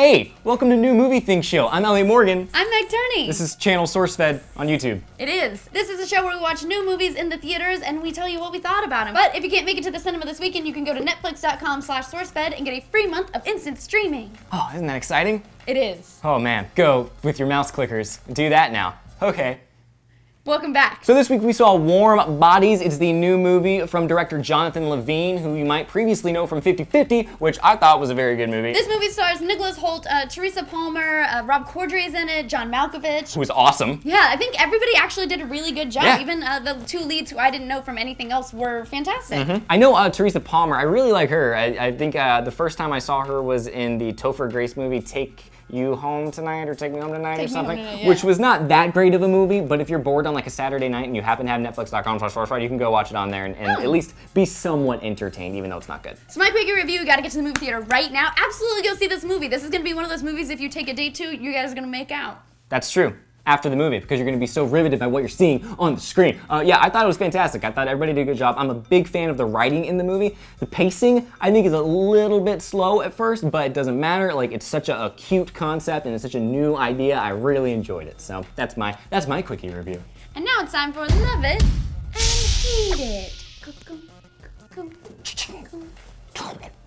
Hey, welcome to New Movie Thing Show. I'm Elliott Morgan. I'm Meg Turney. This is channel SourceFed on YouTube. It is. This is a show where we watch new movies in the theaters and we tell you what we thought about them. But if you can't make it to the cinema this weekend, you can go to netflix.com/SourceFed and get a free month of instant streaming. Oh, isn't that exciting? It is. Oh man, go with your mouse clickers. Do that now. Okay. Welcome back. So this week we saw Warm Bodies. It's the new movie from director Jonathan Levine, who you might previously know from 50/50, which I thought was a very good movie. This movie stars Nicholas Hoult, Teresa Palmer, Rob Corddry's in it, John Malkovich. Who was awesome. Yeah, I think everybody actually did a really good job. Yeah. Even the two leads who I didn't know from anything else were fantastic. I know Teresa Palmer. I really like her. I think the first time I saw her was in the Topher Grace movie, Take You Home Tonight or Take Me Home Tonight or something, which was not that great of a movie, but if you're bored on like a Saturday night and you happen to have netflix.com/SourceFed, you can go watch it on there and at least be somewhat entertained, even though it's not good. So my quickie review, you gotta get to the movie theater right now. Absolutely go see this movie. This is gonna be one of those movies if you take a date to, you guys are gonna make out. That's true. After the movie, because you're going to be so riveted by what you're seeing on the screen. Yeah, I thought it was fantastic. I thought everybody did a good job. I'm a big fan of the writing in the movie. The pacing, I think, is a little bit slow at first, but it doesn't matter. Like, it's such a cute concept and it's such a new idea. I really enjoyed it. So that's my quickie review. And now it's time for Love It and Hate It.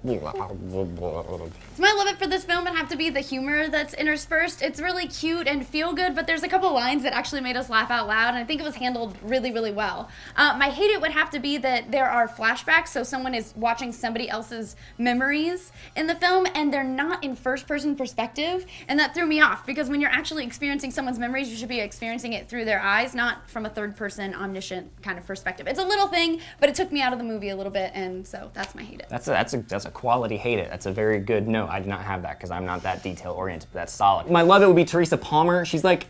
So my love it for this film would have to be the humor that's interspersed. It's really cute and feel good, but there's a couple lines that actually made us laugh out loud, and I think it was handled really, really well. My hate it would have to be that there are flashbacks, so someone is watching somebody else's memories in the film, and they're not in first-person perspective, and that threw me off, because when you're actually experiencing someone's memories, you should be experiencing it through their eyes, not from a third-person, omniscient kind of perspective. It's a little thing, but it took me out of the movie a little bit, and so that's my hate it. That's a quality hate it. That's a very good no. I did not have that because I'm not that detail oriented, but that's solid. My love it would be Teresa Palmer. She's like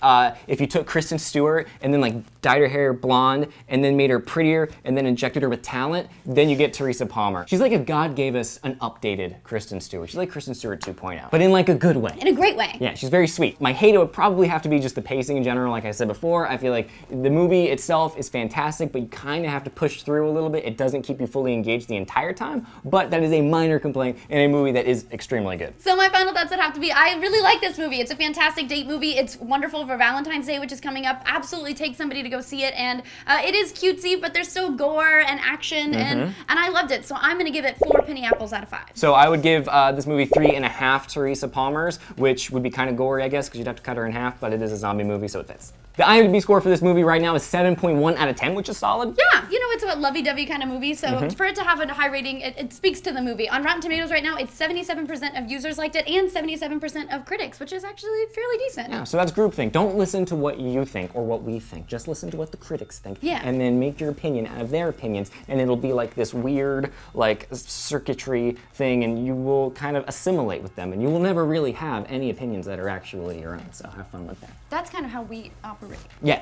if you took Kristen Stewart and then like dyed her hair blonde and then made her prettier and then injected her with talent, then you get Teresa Palmer. She's like if God gave us an updated Kristen Stewart. She's like Kristen Stewart 2.0, but in like a good way. In a great way. Yeah, she's very sweet. My hate it would probably have to be just the pacing in general. Like I said before, I feel like the movie itself is fantastic, but you kind of have to push through a little bit. It doesn't keep you fully engaged the entire time, but that is a minor complaint in a movie that is extremely good. So my final thoughts would have to be, I really like this movie. It's a fantastic date movie. It's wonderful for Valentine's Day, which is coming up. Absolutely take somebody to go see it, and it is cutesy, but there's still gore and action, and I loved it. So I'm gonna give it 4 penny apples out of 5. So I would give this movie 3.5 Teresa Palmers, which would be kind of gory, I guess, because you'd have to cut her in half, but it is a zombie movie, so it fits. The IMDb score for this movie right now is 7.1 out of 10, which is solid. Yeah, you know, it's a lovey-dovey kind of movie, so for it to have a high rating, it speaks to the movie. On Rotten Tomatoes right now, it's 77% of users liked it and 77% of critics, which is actually fairly decent. Yeah, so that's groupthink. Don't listen to what you think or what we think. Just listen to what the critics think. Yeah. And then make your opinion out of their opinions, and it'll be like this weird, like, circuitry thing, and you will kind of assimilate with them, and you will never really have any opinions that are actually your own, so have fun with that. That's kind of how we operate. Yeah.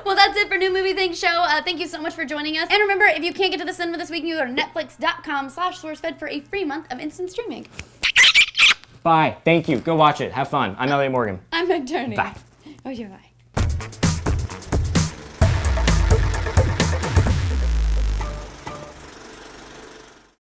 Well, that's it for New Movie Thing Show. Thank you so much for joining us. And remember, if you can't get to the cinema this week, you go to netflix.com/SourceFed for a free month of instant streaming. Bye. Thank you. Go watch it. Have fun. I'm Elliott Morgan. I'm Meg Turney. Bye. Oh, yeah, bye.